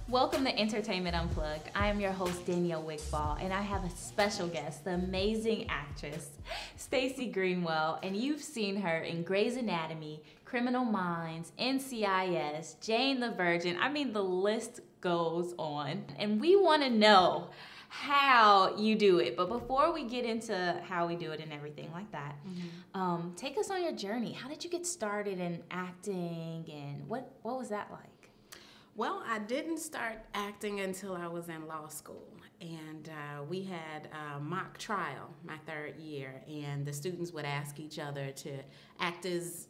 Welcome to Entertainment Unplugged. I am your host, Danielle Wigfall, and I have a special guest, the amazing actress, Stacie Greenwell, and you've seen her in Grey's Anatomy, Criminal Minds, NCIS, Jane the Virgin. I mean, the list goes on. And we want to know how you do it. But before we get into how we do it and everything like that, take us on your journey. How did you get started in acting, and what was that like? Well, I didn't start acting until I was in law school, and we had a mock trial my third year, and the students would ask each other to act as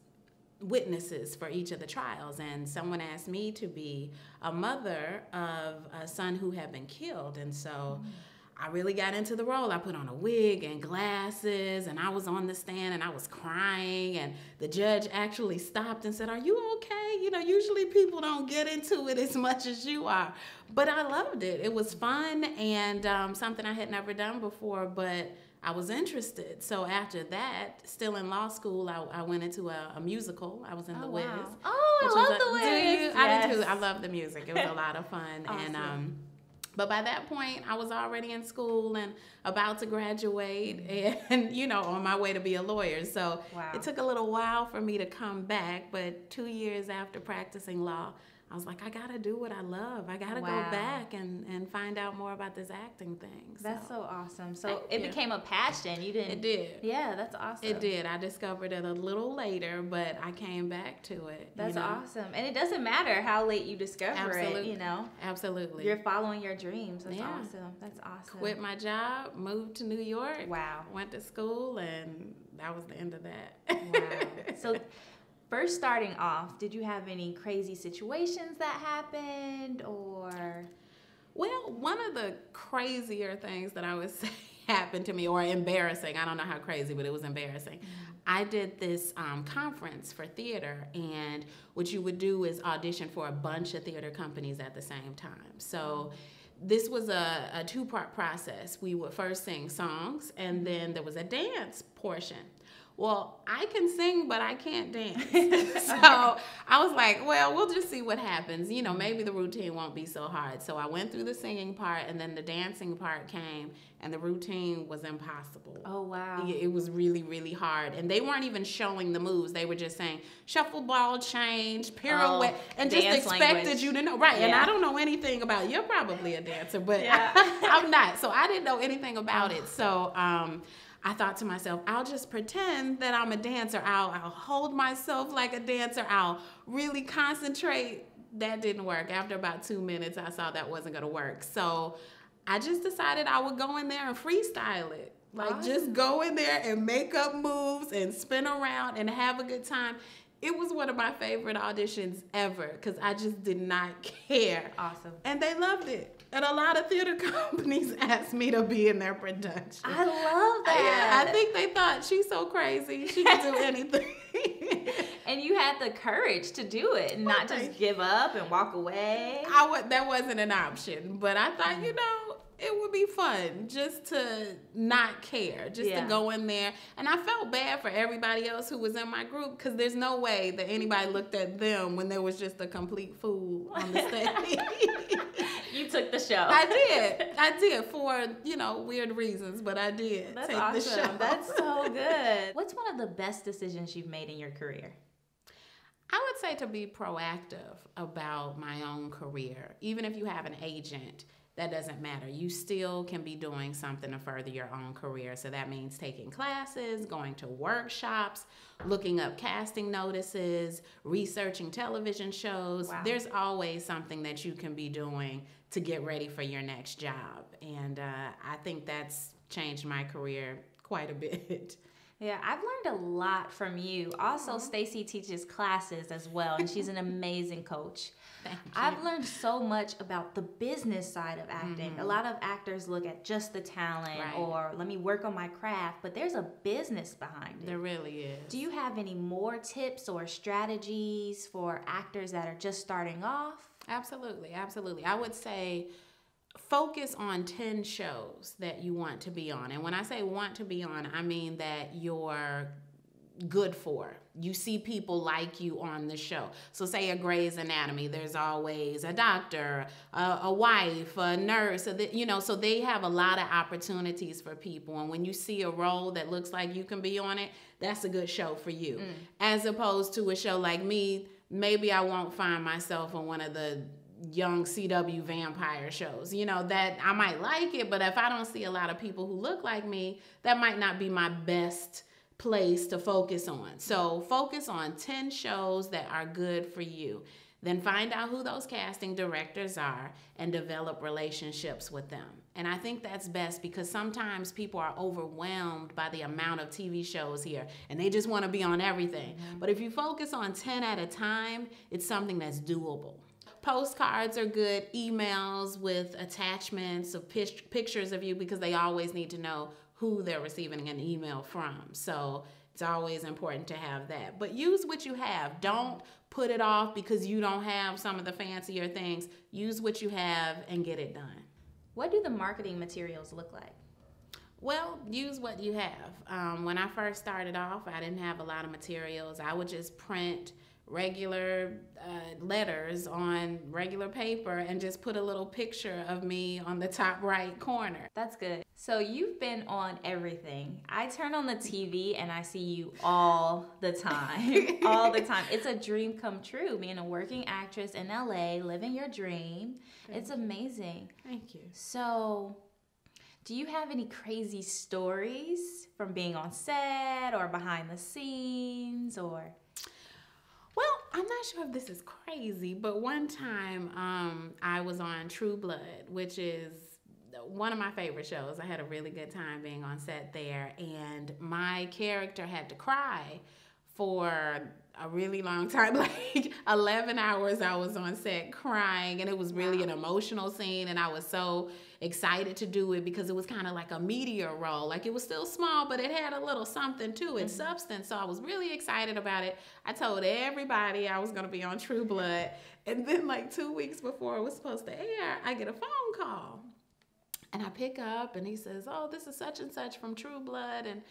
witnesses for each of the trials, and someone asked me to be a mother of a son who had been killed, and so I really got into the role. I put on a wig and glasses, and I was on the stand, and I was crying, and the judge actually stopped and said, "Are you okay? You know, usually people don't get into it as much as you are." But I loved it. It was fun and something I had never done before, but I was interested. So after that, still in law school, I went into a musical. I was in The Wiz. Wow. Oh, I love The Wiz. Do you? Yes. I did too. I love the music. It was a lot of fun. Awesome. And but by that point, I was already in school and about to graduate and, you know, on my way to be a lawyer. So It took a little while for me to come back. But 2 years after practicing law, I was like, I got to do what I love. I got to go back and find out more about this acting thing. That's so awesome. So it became a passion. You didn't. It did. Yeah, that's awesome. It did. I discovered it a little later, but I came back to it. That's awesome. And it doesn't matter how late you discover it, you know. Absolutely. You're following your dreams. That's awesome. That's awesome. Quit my job, moved to New York. Wow. Went to school, and that was the end of that. Wow. So first starting off, did you have any crazy situations that happened, or? Well, one of the crazier things that I would say happened to me, or embarrassing, I don't know how crazy, but it was embarrassing. I did this conference for theater, and what you would do is audition for a bunch of theater companies at the same time. So this was a two-part process. We would first sing songs, and then there was a dance portion. Well, I can sing, but I can't dance. So I was like, well, we'll just see what happens. You know, maybe the routine won't be so hard. So I went through the singing part, and then the dancing part came, and the routine was impossible. Oh, wow. It was really, really hard. And they weren't even showing the moves. They were just saying, shuffle, ball, change, pirouette, and just expected you to know. Right, and I don't know anything about it. You're probably a dancer, but I'm not. So I didn't know anything about it. So I thought to myself, I'll just pretend that I'm a dancer. I'll hold myself like a dancer. I'll really concentrate. That didn't work. After about 2 minutes, I saw that wasn't going to work. So I just decided I would go in there and freestyle it. Like, just go in there and make up moves and spin around and have a good time. It was one of my favorite auditions ever because I just did not care. Awesome. And they loved it. And a lot of theater companies asked me to be in their production. I love that. Yeah, I think they thought, she's so crazy. She can do anything. And you had the courage to do it and not just give up and walk away. That wasn't an option. But I thought, you know, it would be fun just to not care, just to go in there. And I felt bad for everybody else who was in my group because there's no way that anybody looked at them when there was just a complete fool on the stage. You took the show. I did for, you know, weird reasons, but I did That's take awesome. the show. That's so good. What's one of the best decisions you've made in your career? I would say to be proactive about my own career. Even if you have an agent, that doesn't matter. You still can be doing something to further your own career. So that means taking classes, going to workshops, looking up casting notices, researching television shows. Wow. There's always something that you can be doing to get ready for your next job. And I think that's changed my career quite a bit. Yeah, I've learned a lot from you. Also, Stacie teaches classes as well, and she's an amazing coach. Thank you. I've learned so much about the business side of acting. A lot of actors look at just the talent or let me work on my craft, but there's a business behind it. There really is. Do you have any more tips or strategies for actors that are just starting off? Absolutely, absolutely. I would say focus on 10 shows that you want to be on. And when I say want to be on, I mean that your good for. You see people like you on the show. So say a Grey's Anatomy, there's always a doctor, a wife, a nurse, so they have a lot of opportunities for people. And when you see a role that looks like you can be on it, that's a good show for you. As opposed to a show like me, maybe I won't find myself on one of the young CW vampire shows, that I might like it, but if I don't see a lot of people who look like me, that might not be my best place to focus on. So focus on 10 shows that are good for you. Then find out who those casting directors are and develop relationships with them. And I think that's best because sometimes people are overwhelmed by the amount of TV shows here and they just want to be on everything. But if you focus on 10 at a time, it's something that's doable. Postcards are good, emails with attachments of pictures of you because they always need to know who they're receiving an email from. So it's always important to have that. But use what you have. Don't put it off because you don't have some of the fancier things. Use what you have and get it done. What do the marketing materials look like? Well, use what you have. When I first started off, I didn't have a lot of materials. I would just print regular letters on regular paper and just put a little picture of me on the top right corner. That's good. So you've been on everything. I turn on the TV and I see you all the time. All the time. It's a dream come true, being a working actress in LA, living your dream. It's amazing. Thank you. So do you have any crazy stories from being on set or behind the scenes or... Well, I'm not sure if this is crazy, but one time I was on True Blood, which is one of my favorite shows. I had a really good time being on set there, and my character had to cry for a really long time, like 11 hours I was on set crying, and it was really an emotional scene, and I was so excited to do it because it was kind of like a meteor role. Like it was still small, but it had a little something to it, substance. So I was really excited about it. I told everybody I was going to be on True Blood. And then like 2 weeks before it was supposed to air, I get a phone call. And I pick up and he says, "Oh, this is such and such from True Blood. And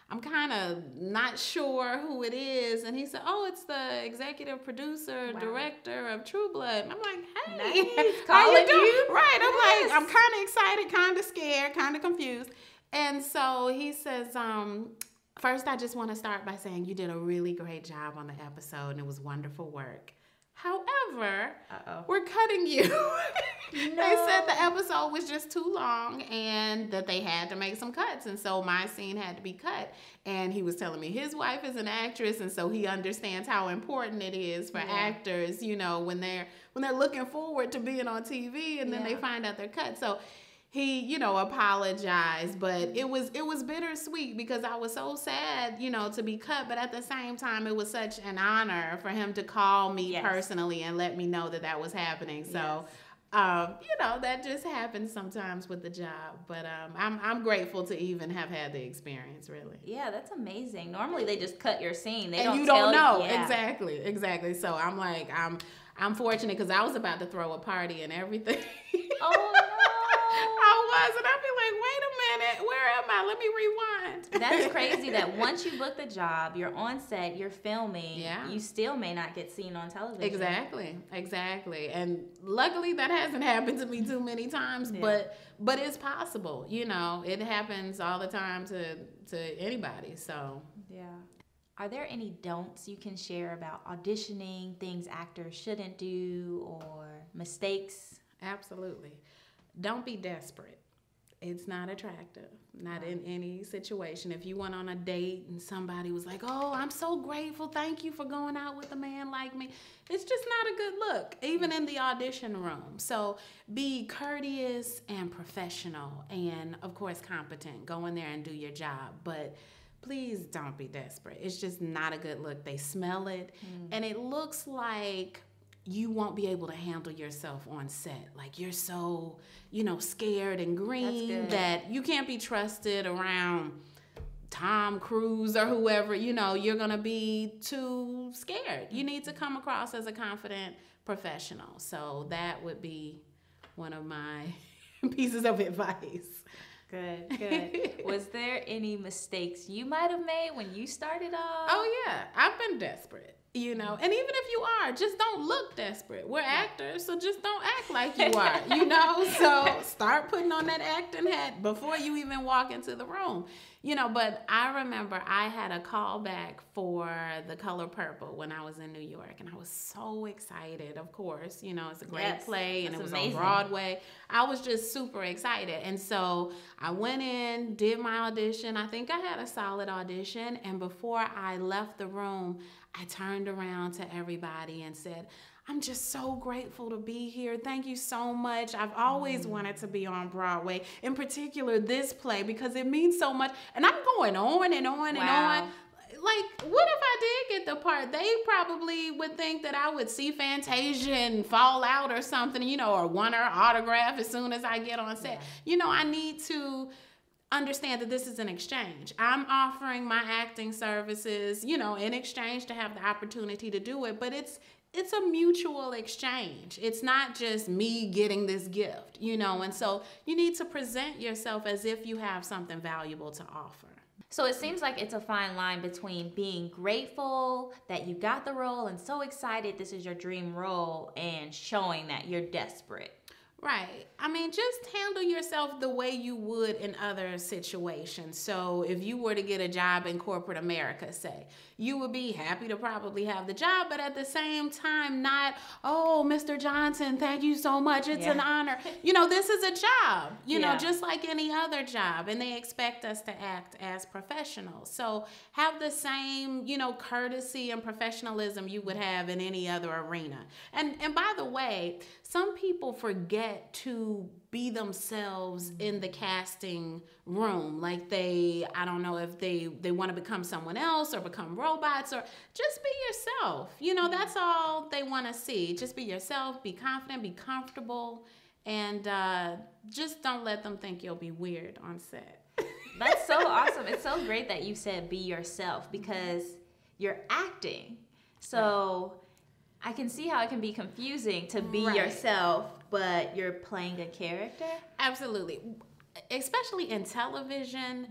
I'm kind of not sure who it is." And he said, "Oh, it's the executive producer, director of True Blood." And I'm like, "Hey, nice. how you doing?" You? Right. Yes. I'm kind of excited, kind of scared, kind of confused. And so he says, "First, I just want to start by saying you did a really great job on the episode and it was wonderful work. However, we're cutting you." They said the episode was just too long and that they had to make some cuts. And so my scene had to be cut. And he was telling me his wife is an actress. And so he understands how important it is for actors, when they're looking forward to being on TV and then they find out they're cut. So he, apologized, but it was bittersweet because I was so sad, to be cut. But at the same time, it was such an honor for him to call me personally and let me know that was happening. So, that just happens sometimes with the job. But I'm grateful to even have had the experience, really. Yeah, that's amazing. Normally they just cut your scene. They and don't you tell don't know. you. Yeah. Exactly. So I'm like, I'm fortunate because I was about to throw a party and everything. Oh, no. I was, and I'd be like, wait a minute, where am I? Let me rewind. That's crazy that once you book the job, you're on set, you're filming, you still may not get seen on television. Exactly. And luckily that hasn't happened to me too many times, but it's possible. It happens all the time to anybody. So yeah. Are there any don'ts you can share about auditioning, things actors shouldn't do, or mistakes? Absolutely. Don't be desperate. It's not attractive, not in any situation. If you went on a date and somebody was like, "Oh, I'm so grateful, thank you for going out with a man like me," it's just not a good look, even in the audition room. So be courteous and professional and, of course, competent. Go in there and do your job, but please don't be desperate. It's just not a good look. They smell it, and it looks like you won't be able to handle yourself on set. Like you're so, scared and green that you can't be trusted around Tom Cruise or whoever. You're going to be too scared. You need to come across as a confident professional. So that would be one of my pieces of advice. Good, good. Was there any mistakes you might have made when you started off? Oh, yeah. I've been desperate, you know. And even if you are, just don't look desperate. We're actors, so just don't act like you are, you know. So start putting on that acting hat before you even walk into the room. You know, but I remember I had a call back for The Color Purple when I was in New York, and I was so excited, of course. You know, it's a great play, and it was amazing. On Broadway. I was just super excited. And so I went in, did my audition. I think I had a solid audition, and before I left the room, I turned around to everybody and said, I'm just so grateful to be here. Thank you so much. I've always wanted to be on Broadway, in particular this play, because it means so much. And I'm going on and on and on. Like, what if I did get the part? They probably would think that I would see Fantasia and fall out or something, you know, or want her autograph as soon as I get on set. You know, I need to understand that this is an exchange. I'm offering my acting services, you know, in exchange to have the opportunity to do it, but it's a mutual exchange. It's not just me getting this gift, you know, and so you need to present yourself as if you have something valuable to offer. So it seems like it's a fine line between being grateful that you got the role and so excited this is your dream role and showing that you're desperate. Right. I mean, just handle yourself the way you would in other situations. So if you were to get a job in corporate America, say, you would be happy to probably have the job, but at the same time not, oh, Mr. Johnson, thank you so much. It's an honor. You know, this is a job, you know, just like any other job, and they expect us to act as professionals. So have the same, you know, courtesy and professionalism you would have in any other arena. And by the way, some people forget to be themselves in the casting room. Like I don't know if they want to become someone else or become robots, or just be yourself. You know, that's all they want to see. Just be yourself, be confident, be comfortable, and just don't let them think you'll be weird on set. That's so awesome. It's so great that you said be yourself, because you're acting. So I can see how it can be confusing to be yourself, but you're playing a character. Absolutely. Especially in television,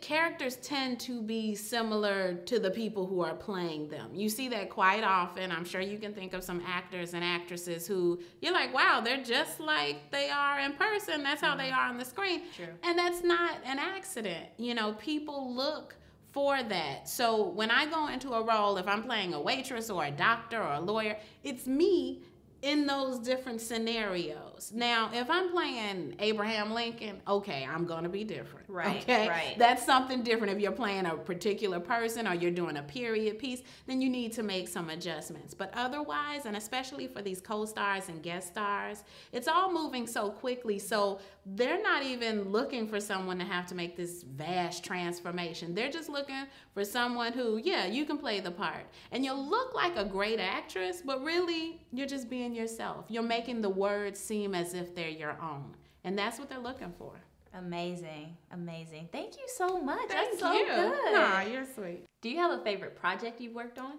characters tend to be similar to the people who are playing them. You see that quite often. I'm sure you can think of some actors and actresses who you're like, wow, they're just like they are in person. That's how they are on the screen. True. And that's not an accident. You know, people look for that. So when I go into a role, if I'm playing a waitress or a doctor or a lawyer, it's me in those different scenarios. Now, if I'm playing Abraham Lincoln, okay, I'm gonna be different. Right, okay? right. That's something different. If you're playing a particular person or you're doing a period piece, then you need to make some adjustments. But otherwise, and especially for these co-stars and guest stars, it's all moving so quickly, so they're not even looking for someone to have to make this vast transformation. They're just looking for someone who, yeah, you can play the part. And you'll look like a great actress, but really, you're just being yourself. You're making the words seem as if they're your own. And that's what they're looking for. Amazing. Amazing. Thank you so much. Thank That's so you. good. Aw, you're sweet. Do you have a favorite project you've worked on?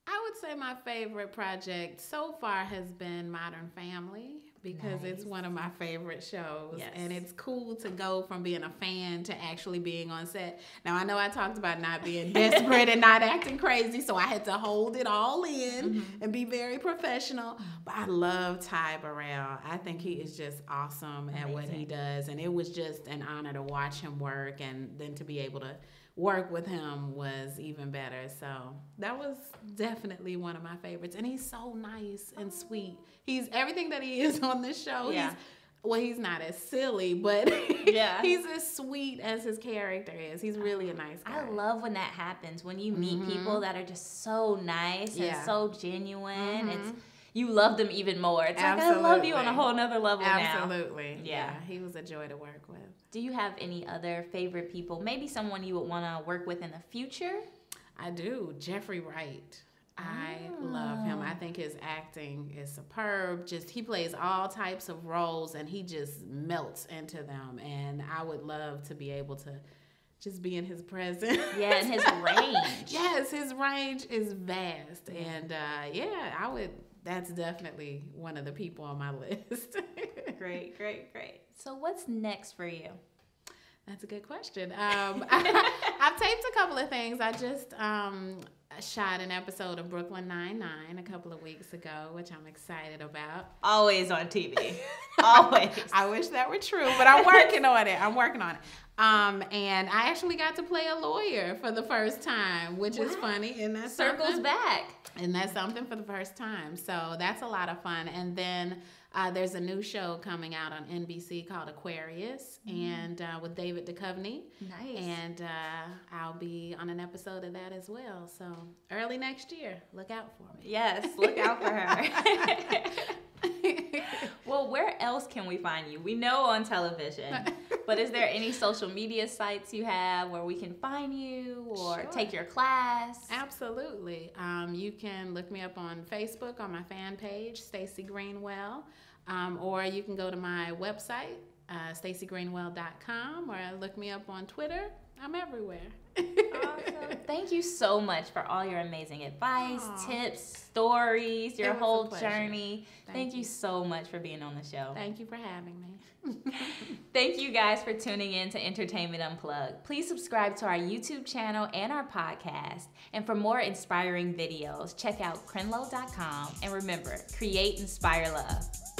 I would say my favorite project so far has been Modern Family, because it's one of my favorite shows. Yes. And it's cool to go from being a fan to actually being on set. Now, I know I talked about not being desperate and not acting crazy, so I had to hold it all in and be very professional. But I love Ty Burrell. I think he is just awesome at what he does. And it was just an honor to watch him work, and then to be able to work with him was even better. So that was definitely one of my favorites. And he's so nice and sweet. He's everything that he is on this show. Yeah. He's not as silly, but he's as sweet as his character is. He's really a nice guy. I love when that happens, when you meet people that are just so nice and so genuine. You love them even more. It's like, I love you on a whole nother level now. Absolutely. Yeah, he was a joy to work with. Do you have any other favorite people? Maybe someone you would want to work with in the future? I do. Jeffrey Wright. I love him. I think his acting is superb. He plays all types of roles, and he just melts into them. And I would love to be able to just be in his presence. Yeah, and his range. Yes, his range is vast. And that's definitely one of the people on my list. Great, great, great. So what's next for you? That's a good question. I've taped a couple of things. I just shot an episode of Brooklyn Nine-Nine a couple of weeks ago, which I'm excited about. Always on TV. Always. I wish that were true, but I'm working on it. And I actually got to play a lawyer for the first time, which is funny. And that circles back. And that's something for the first time. So that's a lot of fun. And then there's a new show coming out on NBC called Aquarius, and with David Duchovny. Nice. And I'll be on an episode of that as well. So early next year, look out for me. Yes, look out for her. Well, where else can we find you? We know on television, but is there any social media sites you have where we can find you or take your class? Absolutely. You can look me up on Facebook on my fan page, Stacie Greenwell, or you can go to my website, staciegreenwell.com, or look me up on Twitter. I'm everywhere. Awesome. Thank you so much for all your amazing advice, tips, stories, your whole journey. Thank you so much for being on the show. Thank you for having me. Thank you guys for tuning in to Entertainment Unplugged. Please subscribe to our YouTube channel and our podcast. And for more inspiring videos, check out Crinlo.com. And remember, create, inspire, love.